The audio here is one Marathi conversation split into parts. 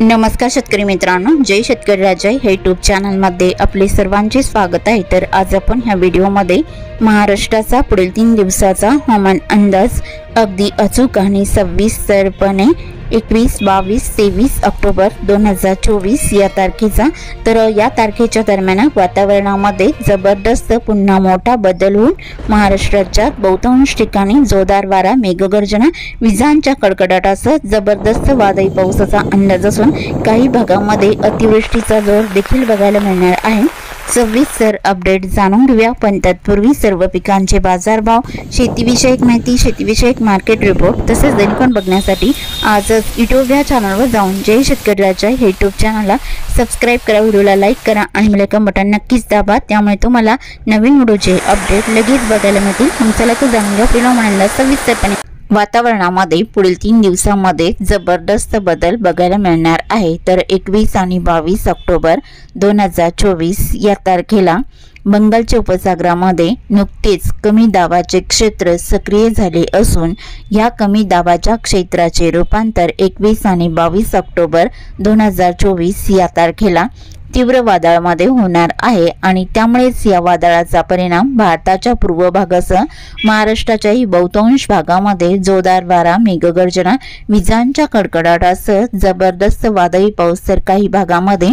नमस्कार शेतकरी मित्रांनो, जय शेतकरी राजा हे यूट्यूब चॅनलमध्ये आपले सर्वांचे स्वागत आहे। तर आज आपण ह्या व्हिडिओमध्ये महाराष्ट्राचा पुढील 3 दिवसाचा हवामान अंदाज अगदी अचूक आणि सविस्तरपणे 21, 22, 23 ऑक्टोबर 2024 या तारखेचा। तर या तारखेच्या दरम्यान वातावरणामध्ये जबरदस्त पुन्हा मोठा बदल होऊन महाराष्ट्राच्या बहुतांश ठिकाणी जोरदार वारा, मेघगर्जना, विजांच्या कडकडाटासह जबरदस्त वादळी पावसाचा अंदाज असून काही भागांमध्ये अतिवृष्टीचा जोर देखील बघायला मिळणार आहे। सविस्तर अपडेट जाणून घेऊया, पण तत्पूर्वी सर्व पिकांचे बाजारभाव, शेतीविषयक माहिती, शेतीविषयक मार्केट रिपोर्ट तसेच दैनिक बघण्यासाठी आजच यूट्यूब या चॅनलवर जाऊन जय शेतकरी राजा हे यूट्यूब चॅनलला सबस्क्राइब करा, व्हिडिओला लाईक करा आणि बेल आयकॉन बटन नक्कीच दाबा, त्यामुळे तुम्हाला नवीन व्हिडिओचे अपडेट लगेच बघायला मिळतील। तुमच्याला तर जाणून घ्या पहिला म्हणाला सविस्तरपणे वातावरणामध्ये पुढील 3 दिवसांमध्ये जबरदस्त बदल बघायला मिळणार आहे। तर 21 आणि 22 ऑक्टोबर 2024 या तारखेला बंगालच्या उपसागरामध्ये नुकतेच कमी दाबाचे क्षेत्र सक्रिय झाले असून या कमी दाबाच्या क्षेत्राचे रूपांतर 21 आणि 22 ऑक्टोबर 2024 या तारखेला तीव्र वादळामध्ये होणार आहे आणि त्यामुळेच या वादळाचा परिणाम भारताच्या पूर्व भागासह महाराष्ट्राच्याही बहुतांश भागामध्ये जोरदार वारा, मेघगर्जना, विजांच्या कडकडाटासह जबरदस्त वादळी पाऊस, तर काही भागामध्ये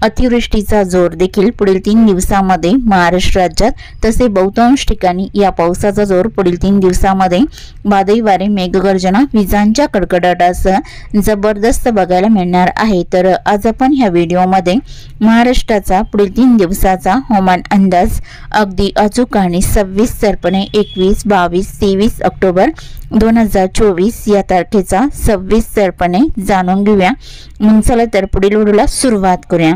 अतिवृष्टीचा जोर देखील पुढील 3 दिवसांमध्ये महाराष्ट्र राज्यात तसे बहुतांश ठिकाणी या पावसाचा जोर पुढील 3 दिवसांमध्ये वादळी वारे, मेघगर्जना, विजांच्या कडकडाटासह जबरदस्त बघायला मिळणार आहे। तर आज आपण ह्या व्हिडिओमध्ये महाराष्ट्राचा पुढील 3 दिवसाचा हवामान अंदाज अगदी अचूक आणि सविस्तरपणे 21, 22, 23 ऑक्टोबर 2024 या तारखेचा सविस्तरपणे जाणून घेऊया। मग चला तर पुढील व्हिडिओला सुरुवात करूया।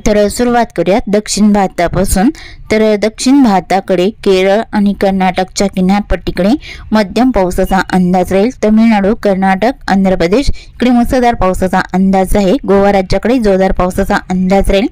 तर सुरुवात करूया दक्षिण भारतापासून। तर दक्षिण भारताकडे केरळ आणि कर्नाटकच्या किनारपट्टीकडे मध्यम पावसाचा अंदाज राहील। तमिळनाडू, कर्नाटक, आंध्र प्रदेश इकडे मुसळधार पावसाचा अंदाज आहे। गोवा राज्याकडे जोरदार पावसाचा अंदाज राहील।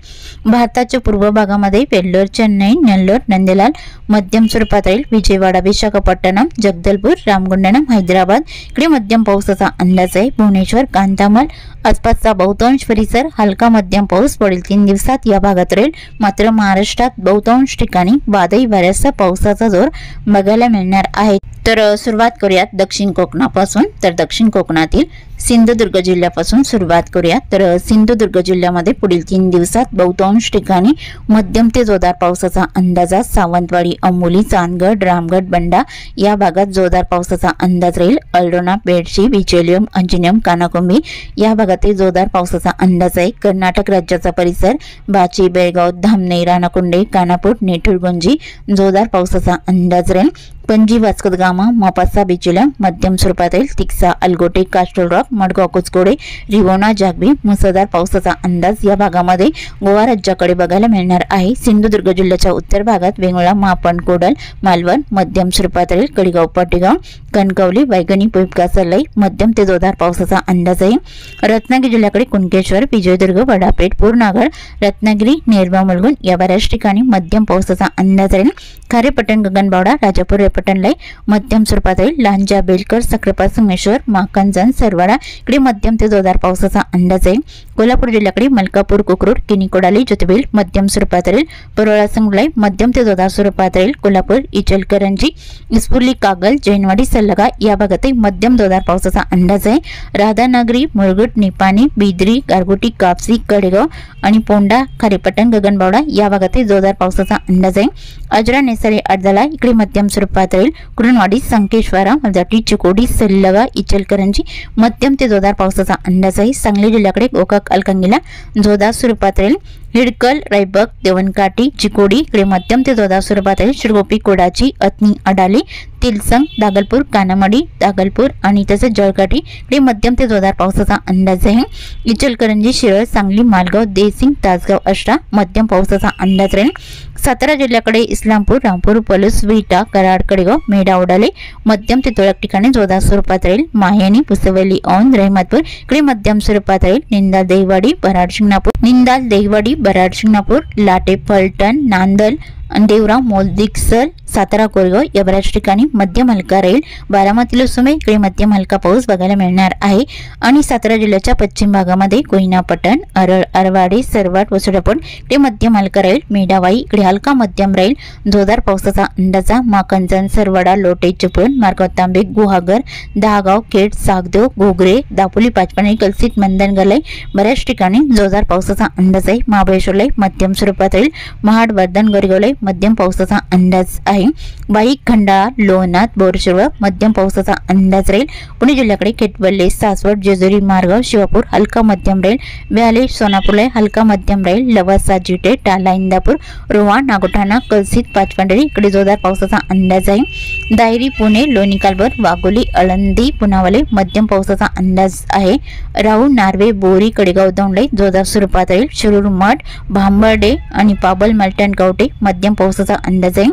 भारताच्या पूर्व भागामध्ये वेल्लोर, चेन्नई, नेल्लोर, नंदेलाल मध्यम स्वरूपात राहील। विजयवाडा, विशाखापट्टणम, जगदलपूर, रामगुंडम, हैदराबाद इकडे मध्यम पावसाचा अंदाज आहे। भुवनेश्वर, कांधामल आसपासचा बहुतांश परिसर हलका मध्यम पाऊस पुढील 3 दिवसात या भागात राहील। मात्र महाराष्ट्रात बहुतांश ठिकाणी वादळी वाऱ्यासह पावसाचा जोर बघायला मिळणार आहे। तर सुरुवात करूयात दक्षिण कोकणापासून। तर दक्षिण कोकणातील सिंधुदुर्ग जिल्ह्यापासून सुरुवात करूया। तर सिंधुदुर्ग जिल्ह्यामध्ये पुढील 3 दिवसात बहुतांश ठिकाणी मध्यम ते जोरदार पावसाचा अंदाज आहे। सावंतवाडी, अंबोली, चांदगड, रामगड, बंडा या भागात जोरदार पावसाचा अंदाज राहील। अल्डोना, बेडशी, विचेलियम, अंजनियम, कानाकुंबी या भागात जोरदार पावसाचा अंदाज आहे। कर्नाटक राज्याचा परिसर बाची, बेळगाव, धामणे, राणाकुंडे, कानापूर, नेठुरगुंजी जोरदार पावसाचा अंदाज राहील। पणजी, वास्को द गामा, मोपासा, बिचुला मध्यम स्वरूपात राहील। तिक्सा, अलगोटे, कास्टल रॉक, मडगाव, कुचकोडे, रिवोना, जागबी मुसळधार पावसाचा अंदाज या भागामध्ये गोवा राज्याकडे बघायला मिळणार आहे। सिंधुदुर्ग जिल्ह्याच्या उत्तर भागात वेंगुर्ला, मापण, कोडल, मालवण मध्यम स्वरूपात राहील। कडेगाव, पाटेगाव, कणकवली, वैगणी, पुपका, सल्लाई मध्यम ते जोरदार पावसाचा अंदाज आहे। रत्नागिरी जिल्ह्याकडे कुणकेश्वर, विजयदुर्ग, वडापेठ, पूर्णागड, रत्नागिरी, नेरवा, मुलगुण या बऱ्याच ठिकाणी मध्यम पावसाचा अंदाज राहील। खारेपटण, गगनबावडा, राजापूर, पटणलाई मध्यम स्वरूपात राहील। लांजा, बेलकर, सक्रापा, संगमेश्वर, माकंजन, सरवाडा इकडे मध्यम ते जोरदार पावसाचा अंदाज आहे। कोल्हापूर जिल्ह्याकडे मलकापूर, कुकरूड, किनीकोडाली, ज्योतिबेल मध्यम स्वरूपात राहील। परोळा, संगलाई मध्यम ते जोरदार स्वरूपात राहील। कोल्हापूर, इचलकरंजी, इस्पुर्ली, कागल, जैनवाडी, सल्लगा या भागात मध्यम जोरदार पावसाचा अंदाज आहे। राधानगरी, मुरगुड, निपाणी, बिदरी, गारगोटी, कापसी, कडेगाव आणि पोंडा, खारेपटण, गगनबावडा या भागात जोरदार पावसाचा अंदाज आहे। अजरा, नेसाळे, अडदला इकडे मध्यम स्वरूपात राहील। कुरणवाडी, संकेश्वरा, मजाटी, चिकोडी, सल्लगा, इचलकरंजी मध्यम ते जोरदार पावसाचा अंदाज आहे। सांगली जिल्ह्याकडे गोकाक, अलकंगीला जोरदार स्वरूपात राहील। हिडकल, रायबक, देवणकाठी, चिकोडी इकडे मध्यम ते जोरदार स्वरूपात राहील। शिरगोपी, कोडाची, अतनी, अडाली, तिलसंग, दागलपूर, कानामडी, दागलपूर आणि तसेच जळकाठी इकडे मध्यम ते जोरदार पावसाचा अंदाज आहे। इचलकरंजी, शिरळ, सांगली, मालगाव, देसिंग, तासगाव, अष्टा मध्यम पावसाचा अंदाज राहील। सातारा जिल्ह्याकडे इस्लामपूर, रामपूर, पलूस, विटा, कराड, कडेगाव, मेढा, ओडाले मध्यम ते तुरळक ठिकाणी जोरदार स्वरूपात राहील। माहेनी, पुसवली, औंध, रहमतपूर इकडे मध्यम स्वरूपात राहील। निंदाल, देहवाडी, बराड, शिंगणापूर, निंदाल, देहवाडी, बराड, शिंगणापूर, लाटे, फलटण, नांदल, देवराव मोलदिकसर सातारा कोरेगाव या बऱ्याच ठिकाणी मध्यम हलका राहील। बारामतीला सुमे इकडे मध्यम हलका पाऊस बघायला मिळणार आहे आणि सातारा जिल्ह्याच्या पश्चिम भागामध्ये कोयना पटण अरळ अरवाडी सरवाट वसुडापण इकडे मध्यम हलका राहील। मेढावाई इकडे हलका मध्यम राहील। जोरदार पावसाचा अंदाजा माकंजन सरवाडा लोटे चिपळूण मार्गाव तांबे गुहागर दहागाव खेड सागदेव घोगरे दापोली पाचपाणी कलसीत मंदनगरला बऱ्याच ठिकाणी जोरदार पावसाचा अंदाज आहे। महाबळेश्वरला मध्यम स्वरूपात राहील। महाड वर्धन गोरेगावला मध्यम पावसाचा अंदाज आहे। बाई खंडाळा लोणात बोरशिरवळ मध्यम पावसाचा अंदाज राहील। पुणे जिल्ह्याकडे केटवल्ले सासवड जेजुरी मार्गाव शिवापूर हलका मध्यम राहील। व्याले सोनापूरला हलका मध्यम राहील। लवासा जिटे टाला इंदापूर रोहा नागोठाणा कलसीत पाचपांढरी इकडे जोरदार पावसाचा अंदाज आहे। दायरी पुणे लोणी कालभर वाघोली आळंदी पुनावाले मध्यम पावसाचा अंदाज आहे। राहू नार्वे बोरी कडेगाव दौंडले जोरदार स्वरूपात राहील। शिरूर मठ भांबर्डे आणि पाबल मलटण गावटे मध्यम पावसाचा अंदाज आहे।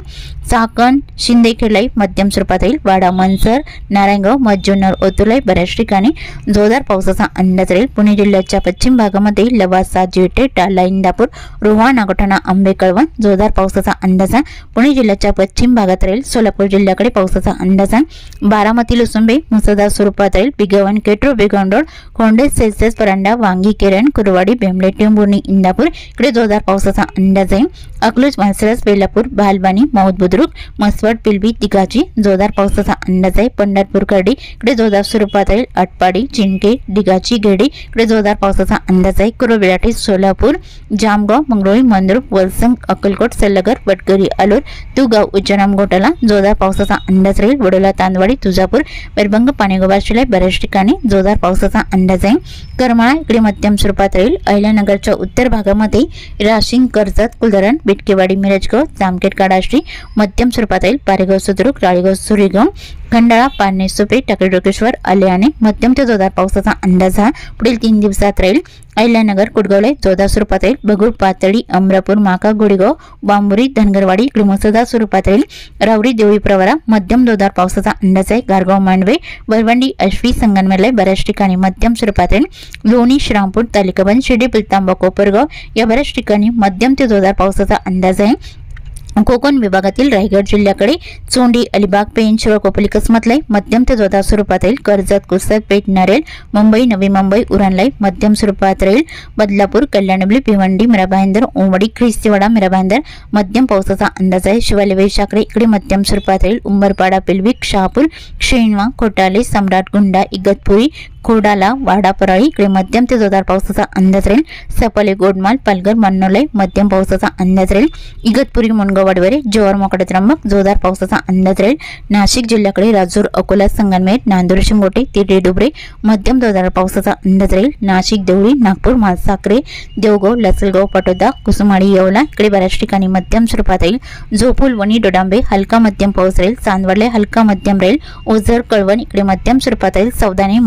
चाकण शिंदेखेडलाई मध्यम स्वरूपात राहील। वाडा मनसर नारायणगाव मज्जुनर ओतुलाई बऱ्याच ठिकाणी जोरदार पावसाचा अंदाज राहील। पुणे जिल्ह्याच्या पश्चिम भागामध्ये लवासा जेटे टाला इंदापूर रोहा नागोठाणा आंबे कळवण जोरदार पावसाचा अंदाज आहे। पुणे जिल्ह्याच्या पश्चिम भागात राहील। सोलापूर जिल्ह्याकडे पावसाचा अंदाज आहे। बारामती लुसुंबे मुसळधार स्वरूपात राहील। बिगवण केट्रो बिगंडोळ खोंडे सेल्सियस परांडा वांगी केरण कुरवाडी बेंबले टेंभुर्णी इंदापूर इकडे जोरदार पावसाचा अंदाज आहे। अकलूज माळशिरस बेलापूर बालबानी मौद बुद्रुक मसवड पिलबी तिघाची जोरदार पावसाचा अंदाज आहे। पंढरपूर कर्डी इकडे जोरदार स्वरूपात राहील। आटपाडी चिंके डिगाची गेडी इकडे जोरदार पावसाचा अंदाज आहे। कुरबिलाटी सोलापूर जामगाव मंगळोळी मंद्रुप वलसंग अक्कलकोट सल्लगर वटगरी आलोर तुगाव उज्जैन घोटाला जोरदार पावसाचा अंदाज राहील। वडोला तांदवाडी तुळजापूर बेरबंग पाणेगाव शिलाई बऱ्याच ठिकाणी जोरदार पावसाचा अंदाज आहे। करमाळा इकडे मध्यम स्वरूपात राहील। अहिल्यानगरच्या उत्तर भागामध्ये राशिंग कर्जत कुलधरण बिटकेवाडी मिरजगाव जामखेड काडाश्री मध्यम स्वरूपात राहील। पारेगाव सुद्रुक राळेगाव सुरेगाव खंडाळा पारणे सुपे टाकळी डोकेश्वर आल्याने मध्यम ते जोरदार पावसाचा अंदाज हा पुढील 3 दिवसात राहील। अहिल्यानगर कुडगावला जोरदार स्वरूपात राहील। बगूर पातळी अमरापूर माका गोडेगाव बांबुरी धनगरवाडी इकडे मुसळधार स्वरूपात राहील। रावरी देवळी प्रवरा मध्यम जोरदार पावसाचा अंदाज आहे। गारगाव मांडवे बरवंडी अश्वी संगमनेरला बऱ्याच ठिकाणी मध्यम स्वरूपात राहील। लोणी श्रामपूर तालिकाबंद शिर्डी पिलतांबा कोपरगाव या बऱ्याच ठिकाणी मध्यम ते जोरदार पावसाचा अंदाज आहे। कोकण विभागातील रायगड जिल्ह्याकडे चोंडी अलिबाग पेंच व कोपली कसमतलाई मध्यम ते जोरदार स्वरूपात राहील। कर्जत कुसद पेठ नरेल मुंबई नवी मुंबई उरणलाई मध्यम स्वरूपात राहील। बदलापूर कल्याणबली भिवंडी मिराभाईंदर ओमवाडी ख्रिस्तीवाडा मिराभाईंदर मध्यम पावसाचा अंदाज आहे। शिवाले वैशाखरे इकडे मध्यम स्वरूपात राहील। उंबरपाडा पिलविक शहापूर शेणवा कोटाले सम्राट गुंडा इगतपुरी खोडाला वाडा परळी इकडे मध्यम ते जोरदार पावसाचा अंदाज राहील। सपाले गोडमाल पालघर मन्नोलाई मध्यम पावसाचा अंदाज राहील। इगतपुरी मुनगाव वाडवरे जोर मोकडे त्र्यंबक जोरदार पावसाचा अंदाज राहील। नाशिक जिल्ह्याकडे राजूर अकोला संगमनेर नांदूर शिंगोटे तिरडे डुबरे मध्यम जोरदार पावसाचा अंदाज राहील। नाशिक देवळी नागपूर मालसाखरे देवगाव लसलगाव पटोदा कुसुमाडी येवला इकडे बऱ्याच ठिकाणी मध्यम स्वरूपात राहील। जोपूल वणी डोडांबे हलका मध्यम पाऊस राहील। चांदवडले हलका मध्यम राहील। ओझर कळवण इकडे मध्यम स्वरूपात राहील। सौदाने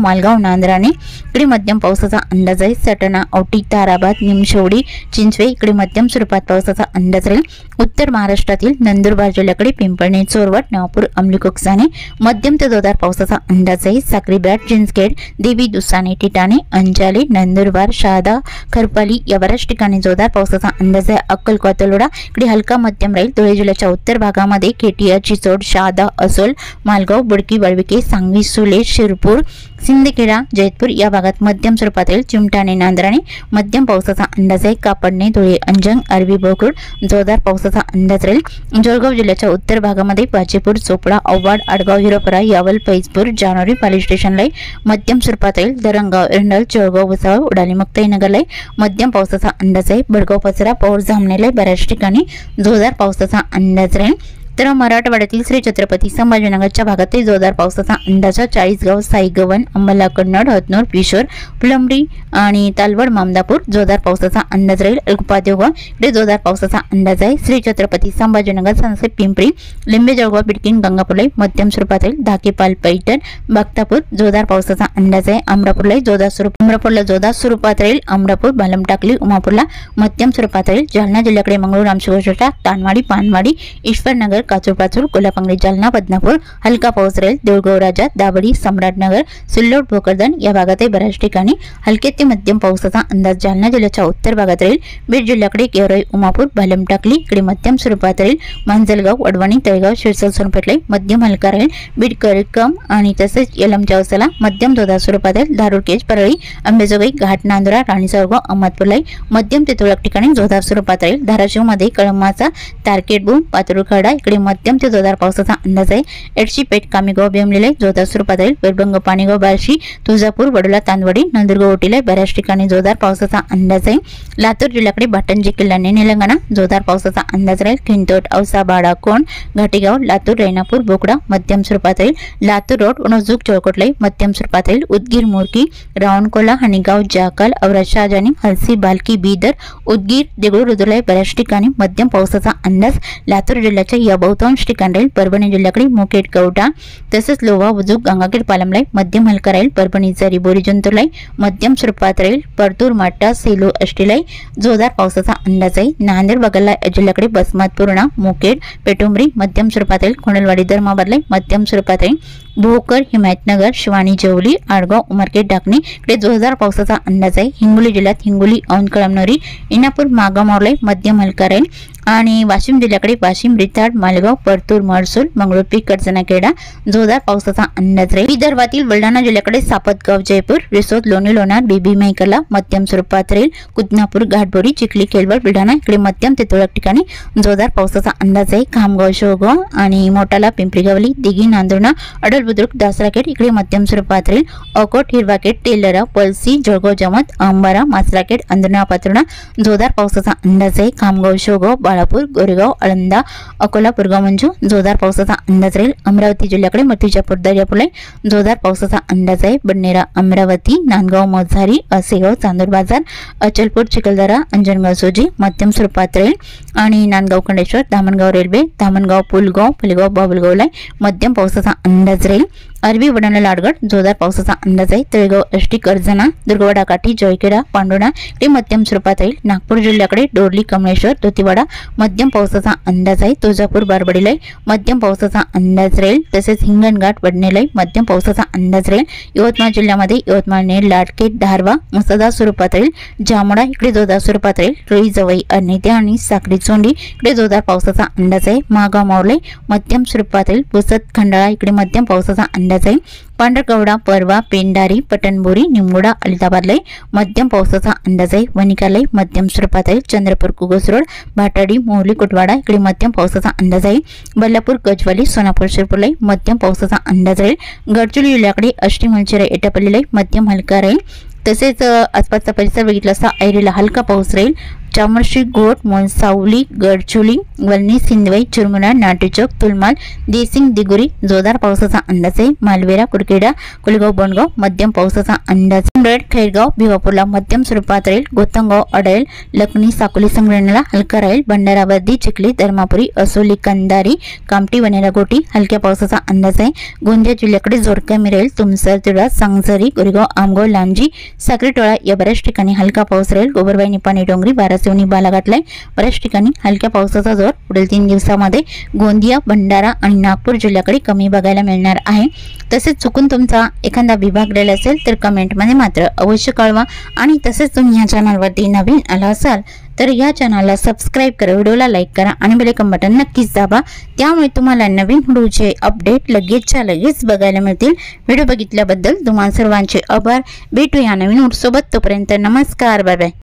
मालगाव नांदराने इकडे मध्यम पावसाचा अंदाज आहे। सटना औटी ताराबाद निमशेवडी चिंचवे इकडे मध्यम स्वरूपात पावसाचा अंदाज राहील। उत्तर महाराष्ट्रातील नंदुरबार जिल्ह्याकडे पिंपळणे चोरवट नागपूर अमलीकोकसाने मध्यम ते जोरदार पावसाचा अंदाज आहे। साक्रीबेट जिंचखेड देवी दुसाने टिटाणे अंजाले नंदुरबार शहादा खरपाली या बऱ्याच ठिकाणी जोरदार पावसाचा अंदाज आहे। अक्कलकोट तलोडा इकडे हलका मध्यम राहील। धुळे जिल्ह्याच्या उत्तर भागामध्ये केटिया चिचोड शहादा असोल मालगाव बुडकी वळविके सांगवी सुले शिरपूर सिंदखेडा जैतपूर या भागात मध्यम स्वरूपात राहील। चिमटाणे नांदराणे मध्यम पावसाचा अंदाज आहे। कापडणे धुळे अंजंग अरबी बोकुड जोरदार पावसाचा अंदाज राहील। जळगाव जिल्ह्याच्या उत्तर भागामध्ये पाचेपूर चोपडा औवाड आडगाव हिरोपरा यावल पैजपूर जानोरी पाली स्टेशनला मध्यम स्वरूपात राहील। दरंगाव एरंडल जळगाव वसाव उडाली मुक्ताईनगरला मध्यम पावसाचा अंदाज आहे। बडगाव पसरा पौर जामनेला बऱ्याच ठिकाणी जोरदार पावसाचा अंदाज राहील। तर मराठवाड्यातील श्री छत्रपती संभाजीनगरच्या भागात जोरदार पावसाचा अंदाज। चाळीसगाव साईगवन अंबला कन्नड हतनूर पिशोर फुलंब्री आणि तालवड मामदापूर जोरदार पावसाचा अंदाज राहील। उपादेगाव इकडे जोरदार पावसाचा अंदाज आहे। श्री छत्रपती संभाजीनगर संसद पिंपरी लिंबे जळगाव बिडकीन गंगापूरला मध्यम स्वरूपात राहील। धाकेपाल पैठण बागतापूर जोरदार पावसाचा अंदाज आहे। अमरापूरला जोरदार स्वरूपात राहील। अमरापूर बालम टाकली उमापूरला मध्यम स्वरूपात राहील। जालना जिल्ह्याकडे मंगळूर रामशिवशेटा तानवाडी पानवाडी ईश्वरनगर काचूर कोल्हापूर जालना बदनापूर हलका पाऊस राहील। देऊळगाव राजा दावडी सम्राटनगर सिल्लोड भोकरदन या भागातही बऱ्याच ठिकाणी हलके ते मध्यम पावसाचा अंदाज। जालना जिल्ह्याच्या उत्तर भागात राहील। बीड जिल्ह्याकडे गेवराई उमापूर भालम टाकली इकडे मध्यम स्वरूपात राहील। मांजलगाव वडवणी तळेगाव शिरसोल सोनपेठला मध्यम हलका राहील। बीड करकम आणि तसेच यलमच्या वसाला मध्यम जोरदार स्वरूपात राहील। धारूर केज परळी अंबेजोगाई घाट नांदुरा राणीसारगाव अहमदपूरला मध्यम ते तुरळक ठिकाणी जोरदार स्वरूपात राहील। धाराशिव मध्ये कळमाचा तारकेटबूम पातुरखडा इकडे मध्यम ते जोरदार पावसाचा अंदाज आहे। एडशीपेठ कामेगाव बेमलेला जोरदार स्वरूपात राहील। वेरबंग पाणीगाव बार्शी तुळजापूर वडोला तांदवडी नंदुरगाव ओटीला बऱ्याच ठिकाणी जोरदार पावसाचा अंदाज आहे। लातूर जिल्ह्याकडे भाटंजी किल्लाने निलंगणा जोरदार पावसाचा अंदाज राहील। खिंतोट औसा बाडा कोण घाटेगाव लातूर रेणापूर बोकडा मध्यम स्वरूपात राहील। लातूर रोड उणजूक चौकटलाई मध्यम स्वरूपात राहील। उदगीर मोरकी रावणकोला हनीगाव जाकाल औरत शहाजानी हलसी बालकी बीदर उदगीर देगलूर रुद्रला बऱ्याच ठिकाणी मध्यम पावसाचा अंदाज। लातूर जिल्ह्याच्या या बहुतांश ठिकाणी राहील। परभणी जिल्ह्याकडे मुखेड कवटा तसेच लोहा बुजुक गंगाखेड पालमलाई मध्यम हलका राहील। परभणी जरी बोरी जंतुलाई मध्यम स्वरूपात राहील। परतूर माटा सेलू अष्टीलाई जोरदार पावसाचा अंदाज आहे। नांदेड बगलला जिल्ह्याकडे बसमत पूर्णा मुखेड पेटुंबरी मध्यम स्वरूपात राहील। खोनलवाडी धर्माबादलाई मध्यम स्वरूपात राहील। भोकर हिमायतनगर शिवानी जेवली आडगाव उमरखेड डाकणी इकडे जोरदार पावसाचा अंदाज आहे। हिंगोली जिल्ह्यात हिंगोली औंध कळमनुरी इनापूर मागामावलाई मध्यम हलका राहील। आणि वाशिम जिल्ह्याकडे वाशिम रिताड मालगाव परतूर महसूल मंगळुरपी कडचनाखेडा जोरदार पावसाचा अंदाज राहील। विदर्भातील बुलढाणा जिल्ह्याकडे सापतगाव जयपूर रिसोद लोणी लोणार बीबी मैकला मध्यम स्वरूपात राहील। कुदनापूर घाटबोरी चिखली केलवड बुलढाणा इकडे मध्यम ते तुरळक ठिकाणी जोरदार पावसाचा अंदाज आहे। खामगाव शेवगाव आणि मोटाला पिंपरीगावली दिघी नांदुर्णा अडल बुद्रुक दासराखेड इकडे मध्यम स्वरूपात राहील। अकोट हिरवाखेड तेलरा पळसी जळगाव जमत अंबारा मासराखेड अंधना पात्रणा जोरदार पावसाचा अंदाज आहे। खामगाव शेवगाव बाळापूर गोरेगाव आळंदा अकोला पुरगाव मंजू जोरदार पावसाचा अंदाज राहील। अमरावती जिल्ह्याकडे मतीजापूर दर्यापूरला जोरदार पावसाचा अंदाज आहे। बडनेरा अमरावती नांदगाव मझारी असेगाव चांदूर बाजार अचलपूर चिखलदरा अंजनगाव सोजी मध्यम स्वरूपात राहील। आणि नांदगाव खंडेश्वर धामणगाव रेल्वे धामणगाव पुलगाव फुलगाव बाबुलगावला मध्यम पावसाचा अंदाज राहील। अरबी वडाणा लाडगड जोरदार पावसाचा अंदाज आहे। तळेगाव अष्टी कर्जना दुर्गवाडा काठी जयखेडा पांडुणा इकडे मध्यम स्वरूपात राहील। नागपूर जिल्ह्याकडे डोरली कमळेश्वर दोतीवाडा मध्यम पावसाचा अंदाज आहे। तुळजापूर बारबडीला मध्यम पावसाचा अंदाज राहील। तसेच हिंगणघाट वडनेला मध्यम पावसाचा अंदाज राहील। यवतमाळ जिल्ह्यामध्ये यवतमाळ नेर लाटकेट धारवा मुसळधार स्वरूपात राहील। जामोडा इकडे जोरदार स्वरूपात राहील। रोई जवई अनेते आणि साखरी चोंडी इकडे जोरदार पावसाचा अंदाज आहे। मागाव मावले मध्यम स्वरूपात राहील। पुसद खंडाळा इकडे मध्यम पावसाचा अंदाज आहे। पांढरकवडा परवा पेंडारी पटणबोरी निमगुडा अलिताबादला मध्यम पावसाचा अंदाज आहे। वनिकाला मध्यम स्वरूपात आहे। चंद्रपूर कुगस रोड भाटाडी मोहली कोटवाडा इकडे मध्यम पावसाचा अंदाज आहे। बल्लापूर गजवाली सोनापूर शिरपूरला मध्यम पावसाचा अंदाज राहील। गडचिरोली जिल्ह्याकडे अष्टी मंचिरा एटापल्लीला मध्यम हलका राहील। तसेच आसपासचा परिसर बघितला असता ऐरीला हलका पाऊस राहील। चामर्शी गोट मोनसावली गडचुली वलनी सिंधवई चुरमुरा नाटेचौक तुलमाल देसिंग दिगुरी जोरदार पावसाचा अंदाज आहे। मालवेरा कुरखेडा कुलगाव बोंडगाव मध्यम पावसाचा अंदाज। खैरगाव भिवापूरला मध्यम स्वरूपात राहील। गोतंगाव अडैल लखनी साकोली संग्रहणाला हलका राहील। भंडारावर्दी चिखली धर्मापुरी असोली कंदारी कामटी वनेरा गोटी हलक्या पावसाचा अंदाज आहे। गोंदिया जिल्ह्याकडे जोरकमी राहील। तुमसर तिळा सांगझरी गोरेगाव आमगाव लांजी साखरीटोळा या बऱ्याच ठिकाणी हलका पाऊस राहील। गोबरबाई निपाणी डोंगरी बारासिवनी बालाघाटला बऱ्याच ठिकाणी हलक्या पावसाचा जोर पुढील 3 दिवसांमध्ये गोंदिया भंडारा आणि नागपूर जिल्ह्याकडे कमी बघायला मिळणार आहे। तसेच चुकून तुमचा एखादा विभाग राहिला असेल तर कमेंटमध्ये मात्र अवश्य कळवा। आणि तसेच तुम्ही या चॅनलवरती नवीन आला असाल तर या चॅनलला सबस्क्राइब करा, व्हिडिओला लाईक करा आणि बेल आयकॉन बटन नक्कीच दाबा। त्यामुळे तुम्हाला नवीन व्हिडिओचे अपडेट लगेचच्या लगेच बघायला मिळतील। व्हिडिओ बघितल्याबद्दल तुम्हा सर्वांचे आभार। भेटूया नवीन व्हिडिओ सोबत, तोपर्यंत नमस्कार, बाय बाय।